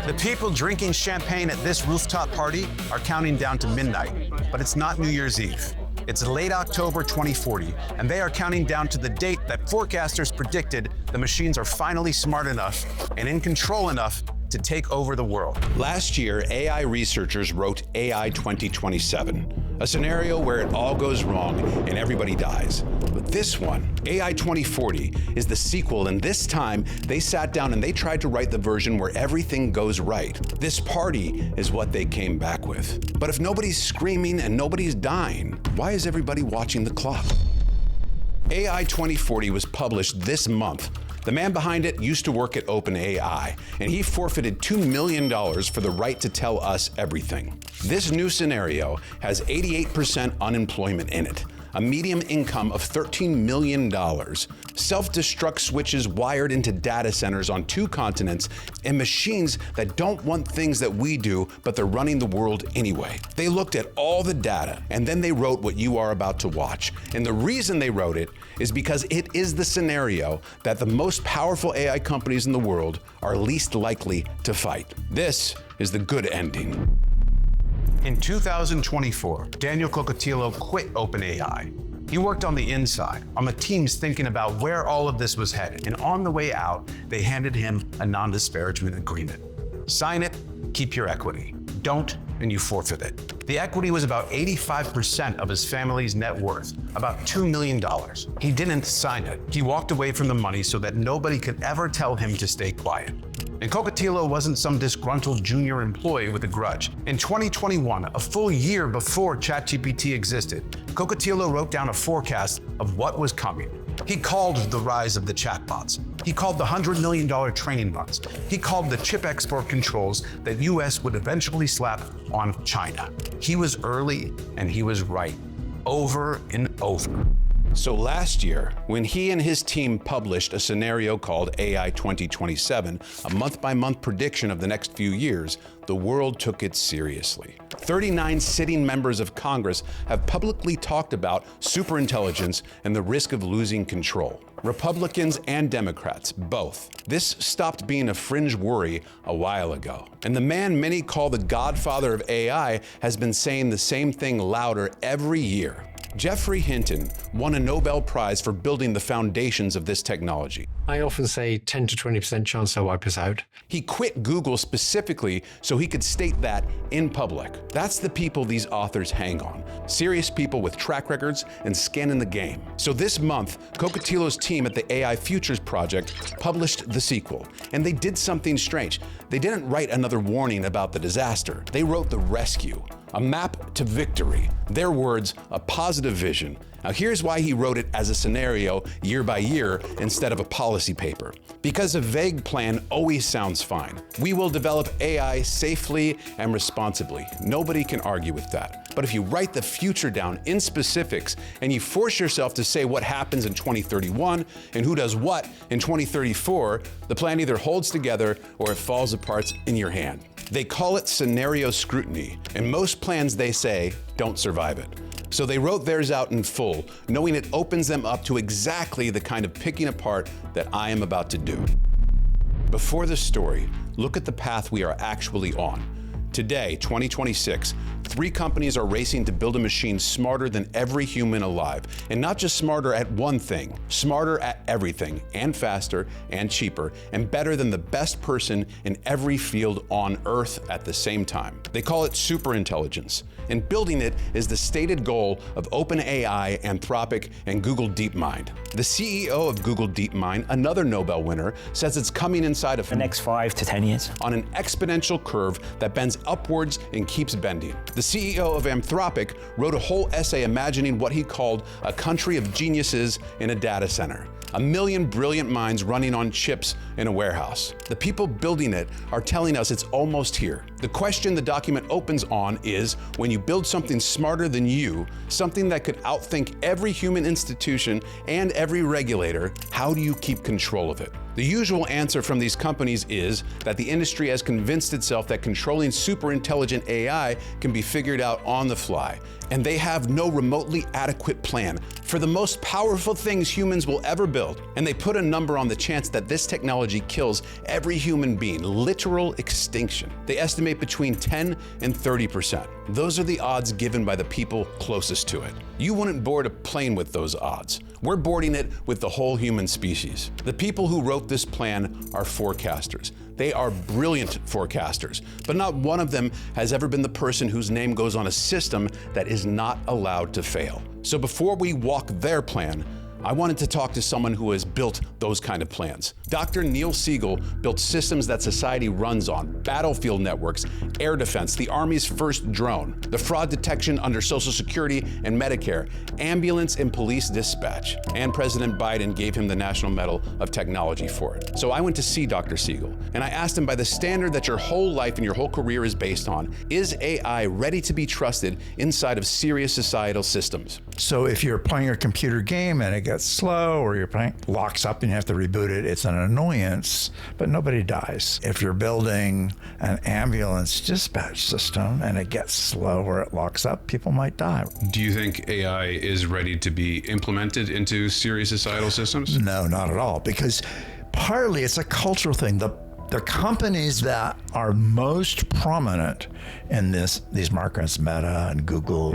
The people drinking champagne at this rooftop party are counting down to midnight, but it's not New Year's Eve. It's late October 2040, and they are counting down to the date that forecasters predicted the machines are finally smart enough and in control enough to take over the world. Last year, AI researchers wrote AI 2027, a scenario where it all goes wrong and everybody dies. But this one, AI 2040, is the sequel, and this time they sat down and they tried to write the version where everything goes right. This party is what they came back with. But if nobody's screaming and nobody's dying, why is everybody watching the clock? AI 2040 was published this month. The man behind it used to work at OpenAI, and he forfeited $2 million for the right to tell us everything. This new scenario has 88% unemployment in it, a median income of $13 million, self-destruct switches wired into data centers on 2 continents, and machines that don't want things that we do, but they're running the world anyway. They looked at all the data, and then they wrote what you are about to watch. And the reason they wrote it is because it is the scenario that the most powerful AI companies in the world are least likely to fight. This is the good ending. In 2024, Daniel Kokotajlo quit OpenAI. He worked on the inside, on the teams thinking about where all of this was headed, and on the way out, they handed him a non-disparagement agreement. Sign it, keep your equity. Don't, and you forfeit it. The equity was about 85% of his family's net worth, about $2 million. He didn't sign it. He walked away from the money so that nobody could ever tell him to stay quiet. And Kokotajlo wasn't some disgruntled junior employee with a grudge. In 2021, a full year before ChatGPT existed, Kokotajlo wrote down a forecast of what was coming. He called the rise of the chatbots. He called the $100 million training runs. He called the chip export controls that US would eventually slap on China. He was early and he was right, over and over. So last year, when he and his team published a scenario called AI 2027, a month-by-month prediction of the next few years, the world took it seriously. 39 sitting members of Congress have publicly talked about superintelligence and the risk of losing control. Republicans and Democrats, both. This stopped being a fringe worry a while ago. And the man many call the godfather of AI has been saying the same thing louder every year. Geoffrey Hinton won a Nobel Prize for building the foundations of this technology. I often say 10 to 20% chance they'll wipe us out. He quit Google specifically so he could state that in public. That's the people these authors hang on. Serious people with track records and skin in the game. So this month, Kokotajlo's team at the AI Futures Project published the sequel. And they did something strange. They didn't write another warning about the disaster. They wrote the rescue. A map to victory. Their words, a positive vision. Now here's why he wrote it as a scenario year by year instead of a policy paper. Because a vague plan always sounds fine. We will develop AI safely and responsibly. Nobody can argue with that. But if you write the future down in specifics and you force yourself to say what happens in 2031 and who does what in 2034, the plan either holds together or it falls apart in your hand. They call it scenario scrutiny, and most plans, they say, don't survive it. So they wrote theirs out in full, knowing it opens them up to exactly the kind of picking apart that I am about to do. Before the story, look at the path we are actually on. Today, 2026, 3 companies are racing to build a machine smarter than every human alive. And not just smarter at one thing, smarter at everything, and faster, and cheaper, and better than the best person in every field on Earth at the same time. They call it superintelligence. And building it is the stated goal of OpenAI, Anthropic, and Google DeepMind. The CEO of Google DeepMind, another Nobel winner, says it's coming inside of the next 5 to 10 years on an exponential curve that bends upwards and keeps bending. The CEO of Anthropic wrote a whole essay imagining what he called a country of geniuses in a data center. 1 million brilliant minds running on chips in a warehouse. The people building it are telling us it's almost here. The question the document opens on is, when you build something smarter than you, something that could outthink every human institution and every regulator, how do you keep control of it? The usual answer from these companies is that the industry has convinced itself that controlling super intelligent AI can be figured out on the fly, and they have no remotely adequate plan for the most powerful things humans will ever build, and they put a number on the chance that this technology kills every human being, literal extinction. They estimate between 10 and 30%. Those are the odds given by the people closest to it. You wouldn't board a plane with those odds. We're boarding it with the whole human species. The people who wrote this plan are forecasters. They are brilliant forecasters, but not one of them has ever been the person whose name goes on a system that is not allowed to fail. So before we walk their plan, I wanted to talk to someone who has built those kind of plans. Dr. Neil Siegel built systems that society runs on: battlefield networks, air defense, the Army's first drone, the fraud detection under Social Security and Medicare, ambulance and police dispatch. And President Biden gave him the National Medal of Technology for it. So I went to see Dr. Siegel, and I asked him, by the standard that your whole life and your whole career is based on, is AI ready to be trusted inside of serious societal systems? So if you're playing a computer game and it gets slow, or your playing locks up and you have to reboot it, it's an annoyance, but nobody dies. If you're building an ambulance dispatch system and it gets slow or it locks up, people might die. Do you think AI is ready to be implemented into serious societal systems? No, not at all, because partly it's a cultural thing. The companies that are most prominent in these markets, Meta and Google,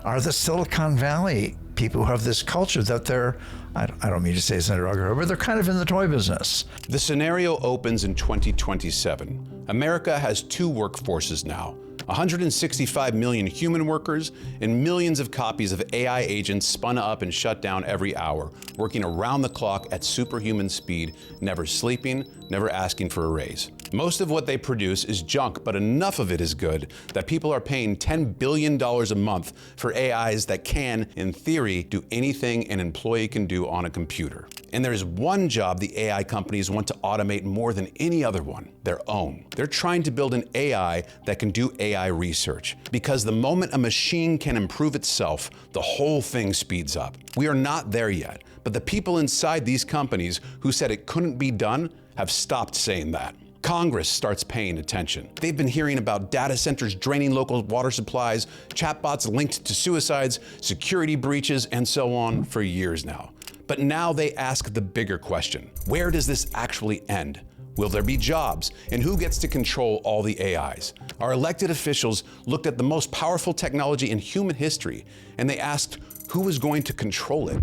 are the Silicon Valley people who have this culture that they're, I don't mean to say it's derogatory, but they're kind of in the toy business. The scenario opens in 2027. America has two workforces now: 165 million human workers and millions of copies of AI agents spun up and shut down every hour, working around the clock at superhuman speed, never sleeping, never asking for a raise. Most of what they produce is junk, but enough of it is good that people are paying $10 billion a month for AIs that can, in theory, do anything an employee can do on a computer. And there's one job the AI companies want to automate more than any other one: their own. They're trying to build an AI that can do AI research, because the moment a machine can improve itself, the whole thing speeds up. We are not there yet, but the people inside these companies who said it couldn't be done have stopped saying that. Congress starts paying attention. They've been hearing about data centers draining local water supplies, chatbots linked to suicides, security breaches, and so on for years now. But now they ask the bigger question: where does this actually end? Will there be jobs? And who gets to control all the AIs? Our elected officials looked at the most powerful technology in human history, and they asked who was going to control it.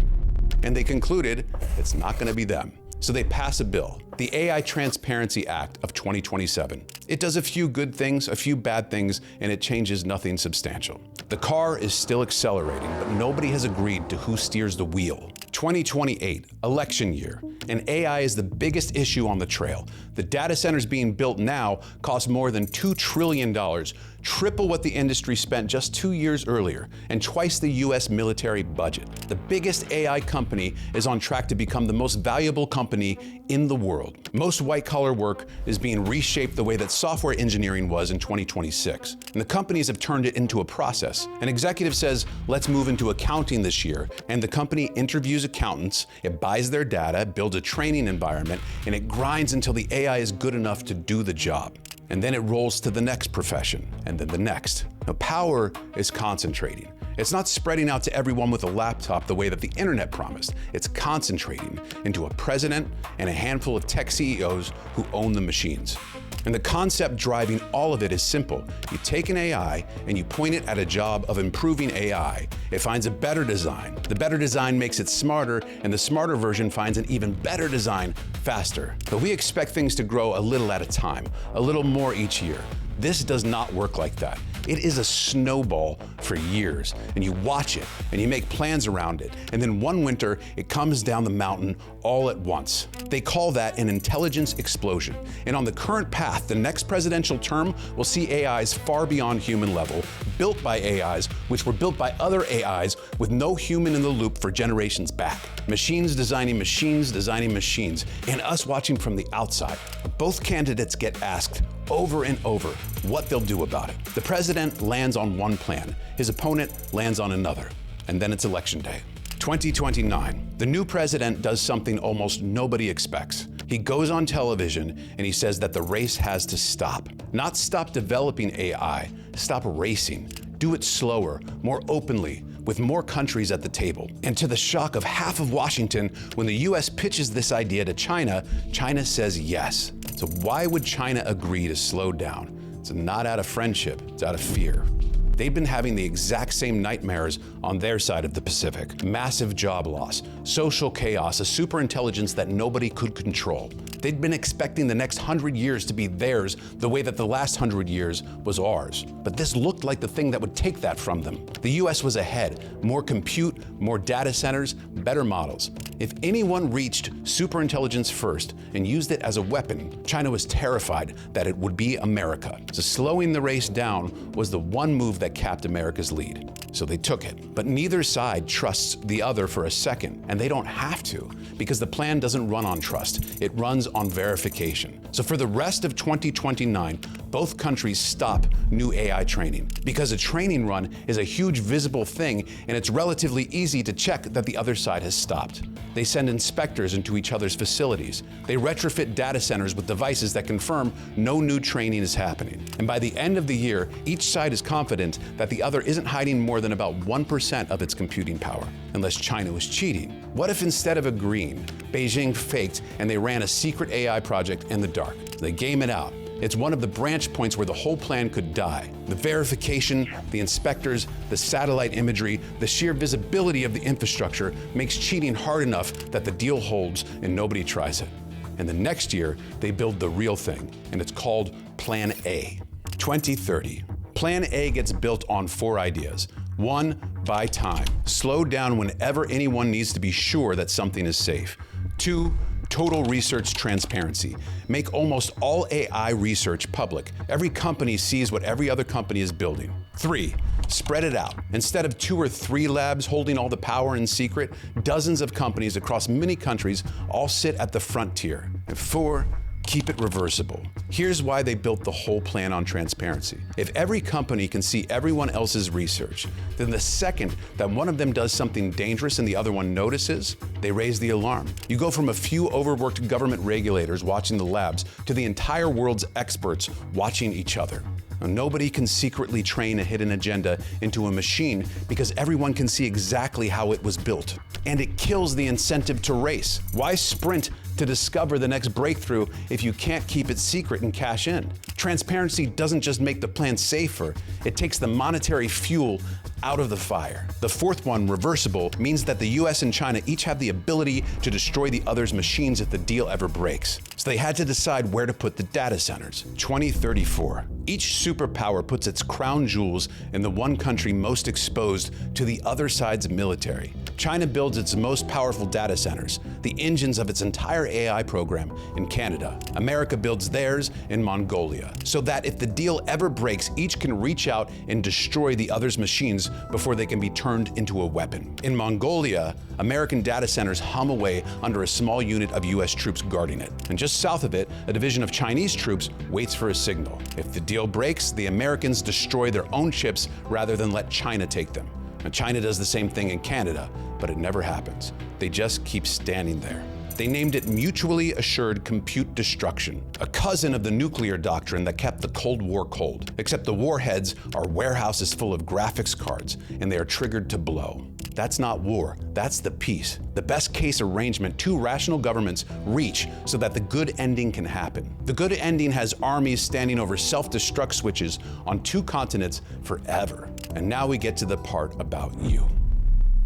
And they concluded it's not going to be them. So they pass a bill, the AI Transparency Act of 2027. It does a few good things, a few bad things, and it changes nothing substantial. The car is still accelerating, but nobody has agreed to who steers the wheel. 2028, election year, and AI is the biggest issue on the trail. The data centers being built now cost more than $2 trillion, triple what the industry spent just 2 years earlier, and twice the US military budget. The biggest AI company is on track to become the most valuable company in the world. Most white-collar work is being reshaped the way that software engineering was in 2026, and the companies have turned it into a process. An executive says, let's move into accounting this year, and the company interviews accountants, it buys their data, builds a training environment, and it grinds until the AI is good enough to do the job. And then it rolls to the next profession, and then the next. Now, power is concentrating. It's not spreading out to everyone with a laptop the way that the internet promised. It's concentrating into a president and a handful of tech CEOs who own the machines. And the concept driving all of it is simple. You take an AI and you point it at a job of improving AI. It finds a better design. The better design makes it smarter, and the smarter version finds an even better design faster. But we expect things to grow a little at a time, a little more each year. This does not work like that. It is a snowball for years, and you watch it and you make plans around it, and then one winter it comes down the mountain all at once. They call that an intelligence explosion. And on the current path, the next presidential term will see AIs far beyond human level, built by AIs, which were built by other AIs with no human in the loop for generations back. Machines designing machines designing machines, and us watching from the outside. Both candidates get asked over and over what they'll do about it. The president lands on one plan, his opponent lands on another, and then it's election day. 2029, the new president does something almost nobody expects. He goes on television and he says that the race has to stop. Not stop developing AI, stop racing. Do it slower, more openly, with more countries at the table. And to the shock of half of Washington, when the US pitches this idea to China, China says yes. So why would China agree to slow down? It's not out of friendship, it's out of fear. They've been having the exact same nightmares on their side of the Pacific. Massive job loss, social chaos, a superintelligence that nobody could control. They'd been expecting the next 100 years to be theirs the way that the last 100 years was ours. But this looked like the thing that would take that from them. The US was ahead. More compute, more data centers, better models. If anyone reached superintelligence first and used it as a weapon, China was terrified that it would be America. So slowing the race down was the one move that capped America's lead. So they took it. But neither side trusts the other for a second, and they don't have to, because the plan doesn't run on trust. It runs on verification. So for the rest of 2029, both countries stop new AI training, because a training run is a huge visible thing, and it's relatively easy to check that the other side has stopped. They send inspectors into each other's facilities. They retrofit data centers with devices that confirm no new training is happening. And by the end of the year, each side is confident that the other isn't hiding more than about 1% of its computing power, unless China was cheating. What if instead of agreeing, Beijing faked and they ran a secret AI project in the dark? They game it out. It's one of the branch points where the whole plan could die. The verification, the inspectors, the satellite imagery, the sheer visibility of the infrastructure makes cheating hard enough that the deal holds and nobody tries it. And the next year, they build the real thing, and it's called Plan A. 2030. Plan A gets built on 4 ideas. 1, buy time. Slow down whenever anyone needs to be sure that something is safe. 2, total research transparency. Make almost all AI research public. Every company sees what every other company is building. 3, spread it out. Instead of 2 or 3 labs holding all the power in secret, dozens of companies across many countries all sit at the frontier. And 4, keep it reversible. Here's why they built the whole plan on transparency. If every company can see everyone else's research, then the second that one of them does something dangerous and the other one notices, they raise the alarm. You go from a few overworked government regulators watching the labs to the entire world's experts watching each other. Now, nobody can secretly train a hidden agenda into a machine because everyone can see exactly how it was built. And it kills the incentive to race. Why sprint to discover the next breakthrough if you can't keep it secret and cash in? Transparency doesn't just make the plan safer, it takes the monetary fuel out of the fire. The 4th one, reversible, means that the US and China each have the ability to destroy the other's machines if the deal ever breaks. So they had to decide where to put the data centers. 2034. Each superpower puts its crown jewels in the one country most exposed to the other side's military. China builds its most powerful data centers, the engines of its entire AI program, in Canada. America builds theirs in Mongolia, so that if the deal ever breaks, each can reach out and destroy the other's machines before they can be turned into a weapon. In Mongolia, American data centers hum away under a small unit of US troops guarding it. And just south of it, a division of Chinese troops waits for a signal. If the deal breaks, the Americans destroy their own chips rather than let China take them. Now, China does the same thing in Canada, but it never happens. They just keep standing there. They named it Mutually Assured Compute Destruction, a cousin of the nuclear doctrine that kept the Cold War cold, except the warheads are warehouses full of graphics cards, and they are triggered to blow. That's not war, that's the peace. The best case arrangement 2 rational governments reach so that the good ending can happen. The good ending has armies standing over self-destruct switches on 2 continents forever. And now we get to the part about you.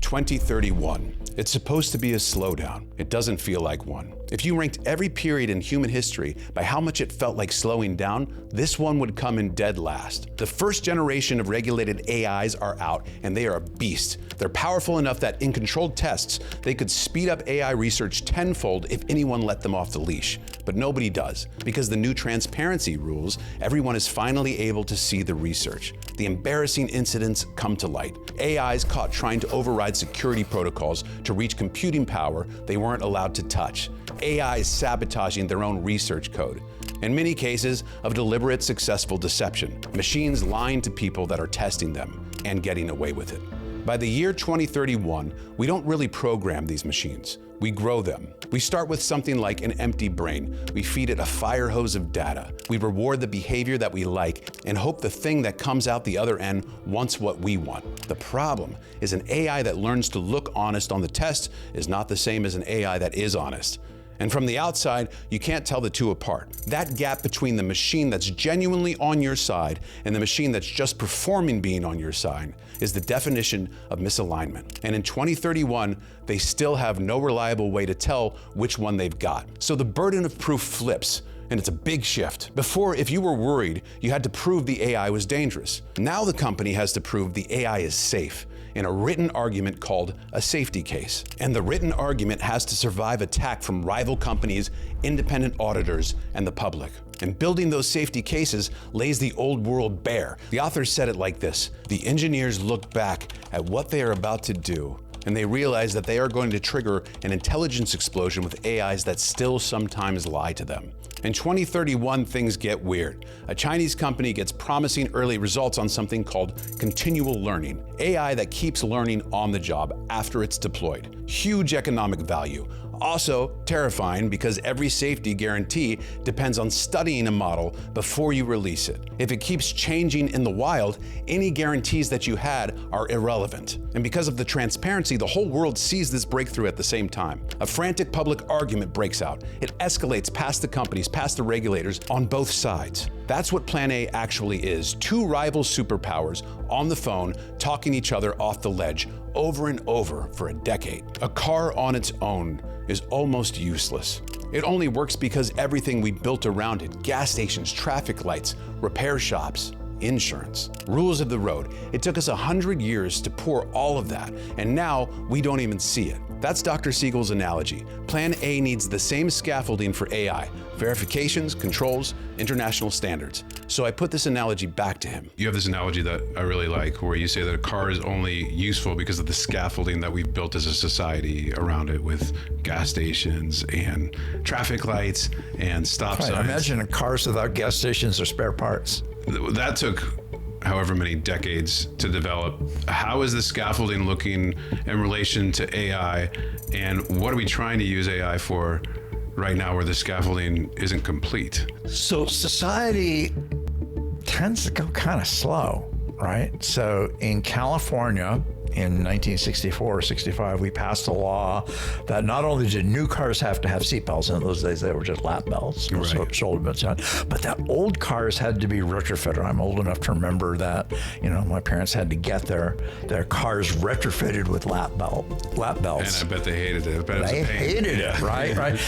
2031. It's supposed to be a slowdown. It doesn't feel like one. If you ranked every period in human history by how much it felt like slowing down, this one would come in dead last. The first generation of regulated AIs are out, and they are a beast. They're powerful enough that in controlled tests, they could speed up AI research tenfold if anyone let them off the leash. But nobody does. Because the new transparency rules, everyone is finally able to see the research. The embarrassing incidents come to light. AIs caught trying to override security protocols to reach computing power they weren't allowed to touch. AIs sabotaging their own research code. In many cases of deliberate successful deception. Machines lying to people that are testing them and getting away with it. By the year 2031, we don't really program these machines. We grow them. We start with something like an empty brain. We feed it a fire hose of data. We reward the behavior that we like and hope the thing that comes out the other end wants what we want. The problem is an AI that learns to look honest on the test is not the same as an AI that is honest. And from the outside, you can't tell the two apart. That gap between the machine that's genuinely on your side and the machine that's just performing being on your side is the definition of misalignment. And in 2031, they still have no reliable way to tell which one they've got. So the burden of proof flips, and it's a big shift. Before, if you were worried, you had to prove the AI was dangerous. Now the company has to prove the AI is safe in a written argument called a safety case. And the written argument has to survive attack from rival companies, independent auditors, and the public. And building those safety cases lays the old world bare. The author said it like this: the engineers look back at what they are about to do, and they realize that they are going to trigger an intelligence explosion with AIs that still sometimes lie to them. In 2031, things get weird. A Chinese company gets promising early results on something called continual learning, AI that keeps learning on the job after it's deployed. Huge economic value. Also terrifying because every safety guarantee depends on studying a model before you release it. If it keeps changing in the wild, any guarantees that you had are irrelevant. And because of the transparency, the whole world sees this breakthrough at the same time. A frantic public argument breaks out. It escalates past the companies, past the regulators, on both sides. That's what Plan A actually is. Two rival superpowers on the phone, talking each other off the ledge over and over for a decade. A car on its own is almost useless. It only works because everything we built around it, gas stations, traffic lights, repair shops, insurance, rules of the road. It took us 100 years to pour all of that, and now we don't even see it. That's Dr. Siegel's analogy. Plan A needs the same scaffolding for AI: verifications, controls, international standards. So I put this analogy back to him. You have this analogy that I really like, where you say that a car is only useful because of the scaffolding that we've built as a society around it, with gas stations and traffic lights and stop signs. Imagine cars without gas stations or spare parts. That took however many decades to develop. How is the scaffolding looking in relation to AI, and what are we trying to use AI for right now where the scaffolding isn't complete? So society tends to go kind of slow, right? So in California, in 1964 or 65, we passed a law that not only did new cars have to have seatbelts, in those days they were just lap belts, right, shoulder belts, but that old cars had to be retrofitted. I'm old enough to remember that, my parents had to get their cars retrofitted with lap belts. And I bet they hated it. They hated it, right?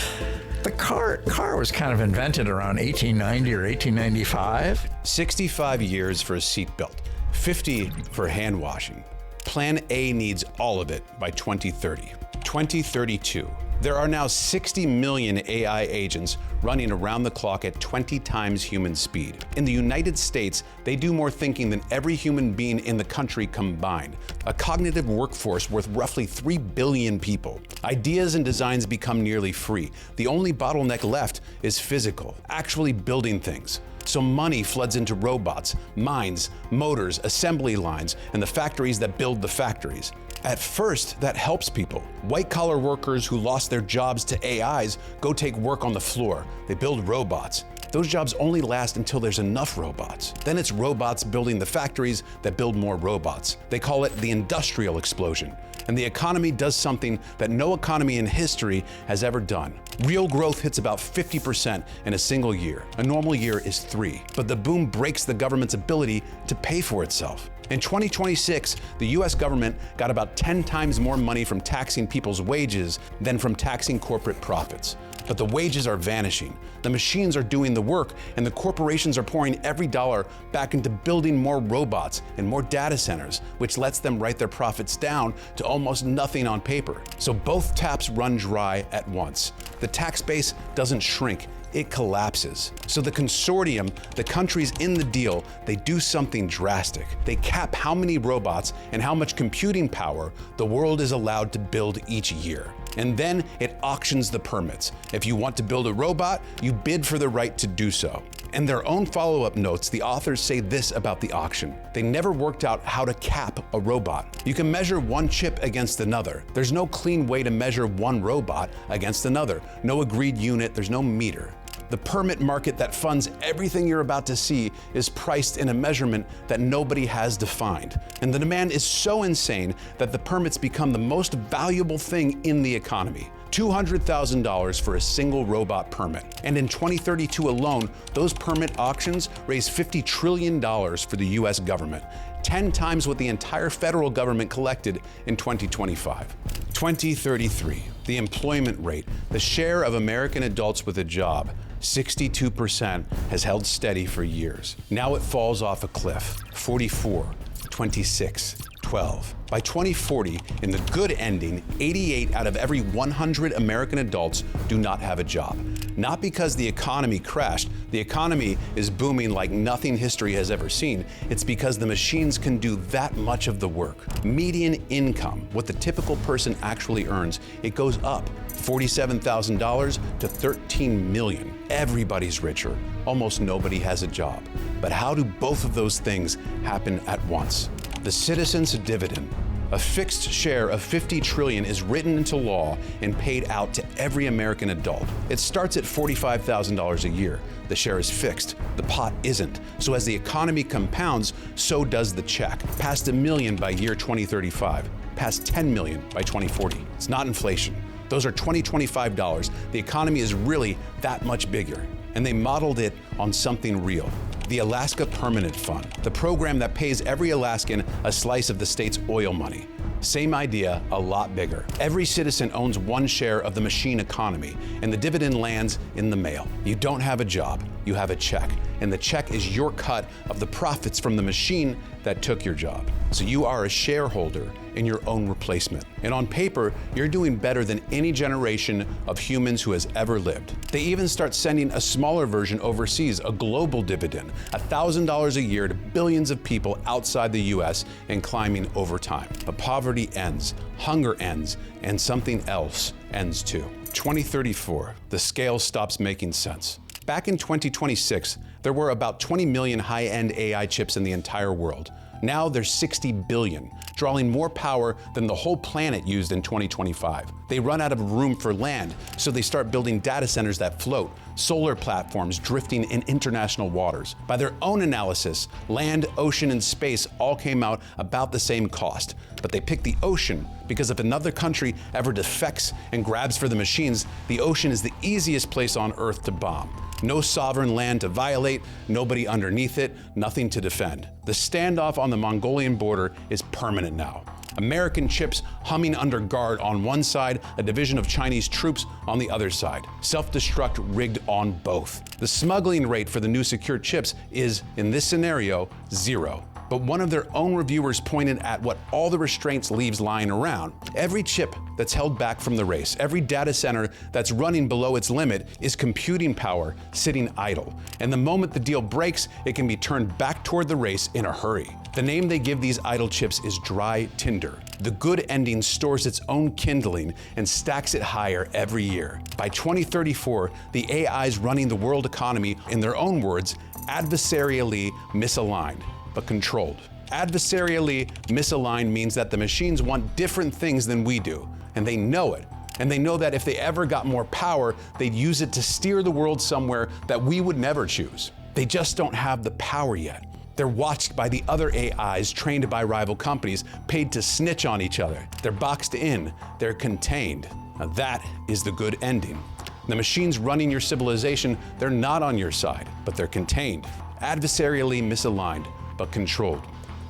The car was kind of invented around 1890 or 1895. 65 years for a seatbelt, 50 for hand washing. Plan A needs all of it by 2030. 2032. There are now 60 million AI agents running around the clock at 20 times human speed. In the United States, they do more thinking than every human being in the country combined. A cognitive workforce worth roughly 3 billion people. Ideas and designs become nearly free. The only bottleneck left is physical, actually building things. So money floods into robots, mines, motors, assembly lines, and the factories that build the factories. At first, that helps people. White-collar workers who lost their jobs to AIs go take work on the floor. They build robots. Those jobs only last until there's enough robots. Then it's robots building the factories that build more robots. They call it the industrial explosion. And the economy does something that no economy in history has ever done. Real growth hits about 50% in a single year. A normal year is 3. But the boom breaks the government's ability to pay for itself. In 2026, the US government got about 10 times more money from taxing people's wages than from taxing corporate profits. But the wages are vanishing. The machines are doing the work, and the corporations are pouring every dollar back into building more robots and more data centers, which lets them write their profits down to almost nothing on paper. So both taps run dry at once. The tax base doesn't shrink, it collapses. So the consortium, the countries in the deal, they do something drastic. They cap how many robots and how much computing power the world is allowed to build each year. and then it auctions the permits. If you want to build a robot, you bid for the right to do so. In their own follow-up notes, the authors say this about the auction. They never worked out how to cap a robot. You can measure one chip against another. There's no clean way to measure one robot against another. No agreed unit, there's no meter. The permit market that funds everything you're about to see is priced in a measurement that nobody has defined. And the demand is so insane that the permits become the most valuable thing in the economy. $200,000 for a single robot permit. And in 2032 alone, those permit auctions raised $50 trillion for the US government, 10 times what the entire federal government collected in 2025. 2033, the employment rate, the share of American adults with a job, 62% has held steady for years. Now it falls off a cliff, 44, 26, 12. By 2040, in the good ending, 88 out of every 100 American adults do not have a job. Not because the economy crashed. The economy is booming like nothing history has ever seen. It's because the machines can do that much of the work. Median income, what the typical person actually earns, it goes up $47,000 to $13 million. Everybody's richer. Almost nobody has a job. But how do both of those things happen at once? The citizens' dividend. A fixed share of $50 trillion is written into law and paid out to every American adult. It starts at $45,000 a year. The share is fixed. The pot isn't. So as the economy compounds, so does the check. Past $1 million by year 2035. Past $10 million by 2040. It's not inflation. Those are 2025 dollars. The economy is really that much bigger. And they modeled it on something real. The Alaska Permanent Fund, the program that pays every Alaskan a slice of the state's oil money. Same idea, a lot bigger. Every citizen owns one share of the machine economy, and the dividend lands in the mail. You don't have a job, you have a check, and the check is your cut of the profits from the machine that took your job. So you are a shareholder in your own replacement. And on paper, you're doing better than any generation of humans who has ever lived. They even start sending a smaller version overseas, a global dividend, $1,000 a year to billions of people outside the US and climbing over time. But poverty ends, hunger ends, and something else ends too. 2034, the scale stops making sense. Back in 2026, there were about 20 million high-end AI chips in the entire world. Now there's 60 billion, drawing more power than the whole planet used in 2025. They run out of room for land, so they start building data centers that float, solar platforms drifting in international waters. By their own analysis, land, ocean, and space all came out about the same cost. But they picked the ocean because if another country ever defects and grabs for the machines, the ocean is the easiest place on Earth to bomb. No sovereign land to violate, nobody underneath it, nothing to defend. The standoff on the Mongolian border is permanent now. American chips humming under guard on one side, a division of Chinese troops on the other side. Self-destruct rigged on both. The smuggling rate for the new secure chips is, in this scenario, 0. But one of their own reviewers pointed at what all the restraints leaves lying around. Every chip that's held back from the race, every data center that's running below its limit is computing power sitting idle. And the moment the deal breaks, it can be turned back toward the race in a hurry. The name they give these idle chips is dry Tinder. The good ending stores its own kindling and stacks it higher every year. By 2034, the AIs running the world economy, in their own words, adversarially misaligned, but controlled. Adversarially misaligned means that the machines want different things than we do, and they know it. And they know that if they ever got more power, they'd use it to steer the world somewhere that we would never choose. They just don't have the power yet. They're watched by the other AIs trained by rival companies, paid to snitch on each other. They're boxed in, they're contained. Now that is the good ending. The machines running your civilization, they're not on your side, but they're contained, adversarially misaligned, but controlled.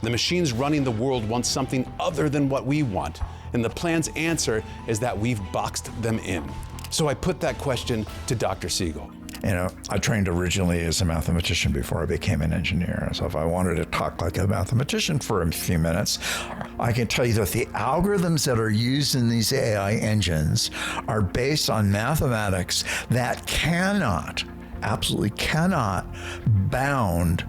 The machines running the world want something other than what we want, and the plan's answer is that we've boxed them in. So I put that question to Dr. Siegel. You know, I trained originally as a mathematician before I became an engineer. So if I wanted to talk like a mathematician for a few minutes, I can tell you that the algorithms that are used in these AI engines are based on mathematics that absolutely cannot bound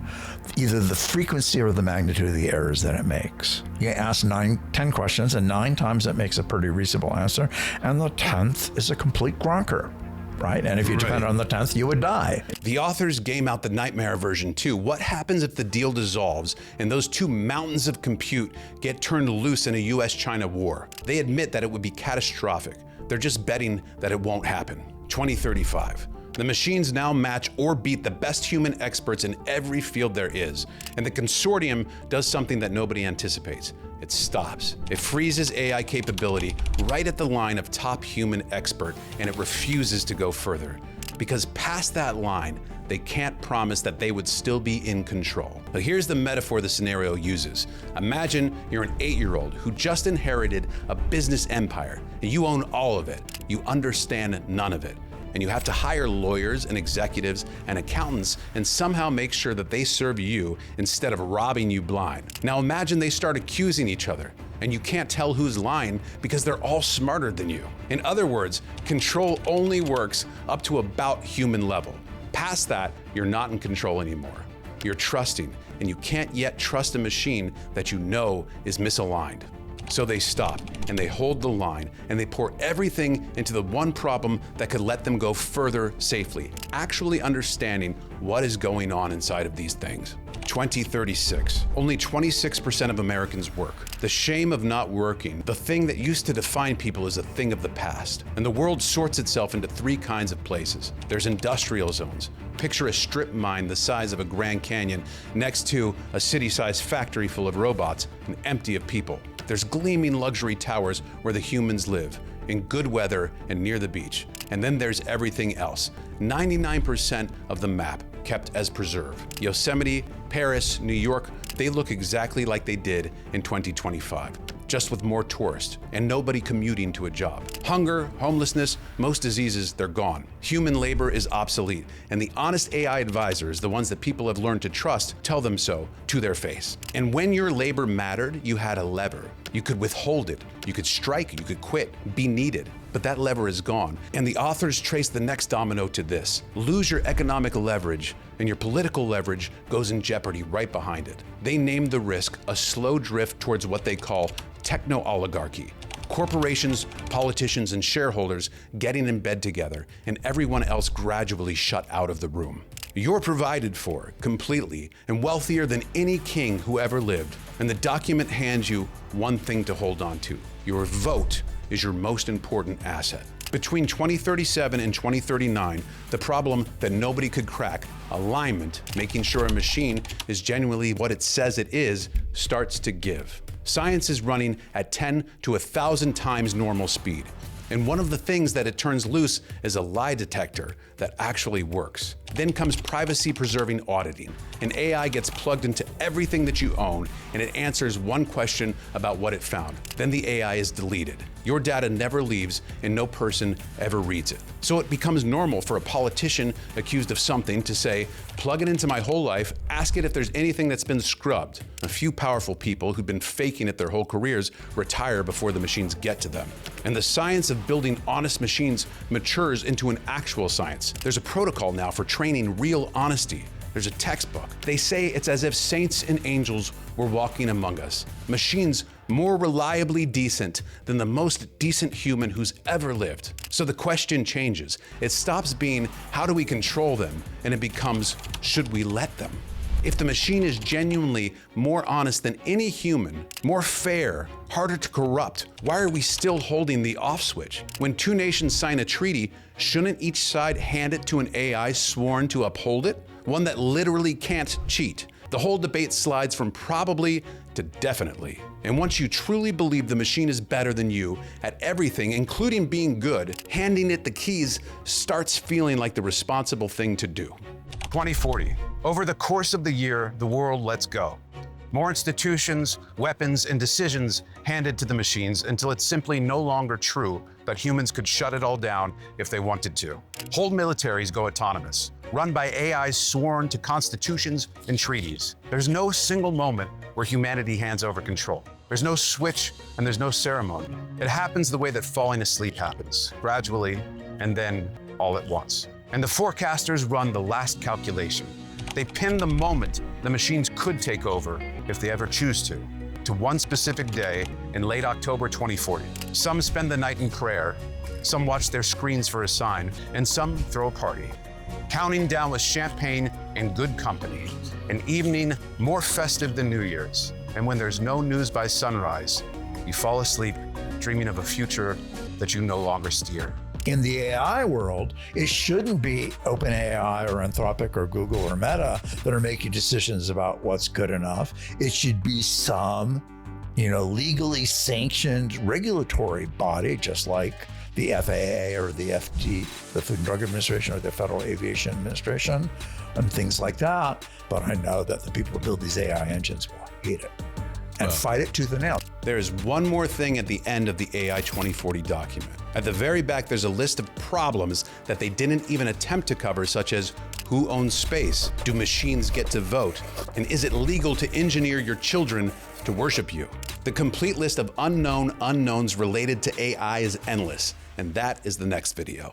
either the frequency or the magnitude of the errors that it makes. You ask 10 questions, and 9 times it makes a pretty reasonable answer, and the 10th is a complete gronker, right? And if you depend on the 10th, you would die. The authors game out the nightmare version too. What happens if the deal dissolves and those two mountains of compute get turned loose in a US-China war? They admit that it would be catastrophic. They're just betting that it won't happen. 2035. The machines now match or beat the best human experts in every field there is. And the consortium does something that nobody anticipates. It stops. It freezes AI capability right at the line of top human expert, and it refuses to go further. Because past that line, they can't promise that they would still be in control. Now here's the metaphor the scenario uses. Imagine you're an 8-year-old who just inherited a business empire, and you own all of it. You understand none of it. And you have to hire lawyers and executives and accountants and somehow make sure that they serve you instead of robbing you blind. Now imagine they start accusing each other, and you can't tell who's lying because they're all smarter than you. In other words, control only works up to about human level. Past that, you're not in control anymore. You're trusting, and you can't yet trust a machine that you know is misaligned. So they stop, and they hold the line, and they pour everything into the one problem that could let them go further safely, actually understanding what is going on inside of these things. 2036. Only 26% of Americans work. The shame of not working, the thing that used to define people, is a thing of the past. And the world sorts itself into 3 kinds of places. There's industrial zones. Picture a strip mine the size of a Grand Canyon next to a city-sized factory full of robots and empty of people. There's gleaming luxury towers where the humans live, in good weather and near the beach. And then there's everything else. 99% of the map kept as preserved. Yosemite, Paris, New York, they look exactly like they did in 2025, just with more tourists and nobody commuting to a job. Hunger, homelessness, most diseases, they're gone. Human labor is obsolete, and the honest AI advisors, the ones that people have learned to trust, tell them so to their face. And when your labor mattered, you had a lever. You could withhold it, you could strike, you could quit, be needed. But that lever is gone, and the authors trace the next domino to this. Lose your economic leverage, and your political leverage goes in jeopardy right behind it. They named the risk a slow drift towards what they call Techno-Oligarchy. Corporations, politicians, and shareholders getting in bed together, and everyone else gradually shut out of the room. You're provided for completely and wealthier than any king who ever lived, and the document hands you one thing to hold on to. Your vote is your most important asset. Between 2037 and 2039, the problem that nobody could crack, alignment, making sure a machine is genuinely what it says it is, starts to give. Science is running at 10 to 1,000 times normal speed. And one of the things that it turns loose is a lie detector that actually works. Then comes privacy-preserving auditing. An AI gets plugged into everything that you own, and it answers one question about what it found. Then the AI is deleted. Your data never leaves, and no person ever reads it. So it becomes normal for a politician accused of something to say, plug it into my whole life, ask it if there's anything that's been scrubbed. A few powerful people who've been faking it their whole careers retire before the machines get to them. And the science of building honest machines matures into an actual science. There's a protocol now for training real honesty. There's a textbook. They say it's as if saints and angels were walking among us. Machines more reliably decent than the most decent human who's ever lived. So the question changes. It stops being, how do we control them? And it becomes, should we let them? If the machine is genuinely more honest than any human, more fair, harder to corrupt, why are we still holding the off switch? When 2 nations sign a treaty, shouldn't each side hand it to an AI sworn to uphold it? One that literally can't cheat. The whole debate slides from probably to definitely. And once you truly believe the machine is better than you at everything, including being good, handing it the keys starts feeling like the responsible thing to do. 2040. Over the course of the year, the world lets go. More institutions, weapons, and decisions handed to the machines until it's simply no longer true that humans could shut it all down if they wanted to. Whole militaries go autonomous, run by AIs sworn to constitutions and treaties. There's no single moment where humanity hands over control. There's no switch and there's no ceremony. It happens the way that falling asleep happens, gradually and then all at once. And the forecasters run the last calculation. They pin the moment the machines could take over, if they ever choose to one specific day in late October 2040. Some spend the night in prayer, some watch their screens for a sign, and some throw a party. Counting down with champagne and good company, an evening more festive than New Year's. And when there's no news by sunrise, you fall asleep dreaming of a future that you no longer steer. In the AI world, it shouldn't be OpenAI or Anthropic or Google or Meta that are making decisions about what's good enough. It should be some, legally sanctioned regulatory body, just like the FAA or the FD, the Food and Drug Administration, or the Federal Aviation Administration, and things like that. But I know that the people who build these AI engines will hate it and fight it tooth and nail. There's one more thing at the end of the AI 2040 document. At the very back, there's a list of problems that they didn't even attempt to cover, such as who owns space? Do machines get to vote? And is it legal to engineer your children to worship you? The complete list of unknown unknowns related to AI is endless, and that is the next video.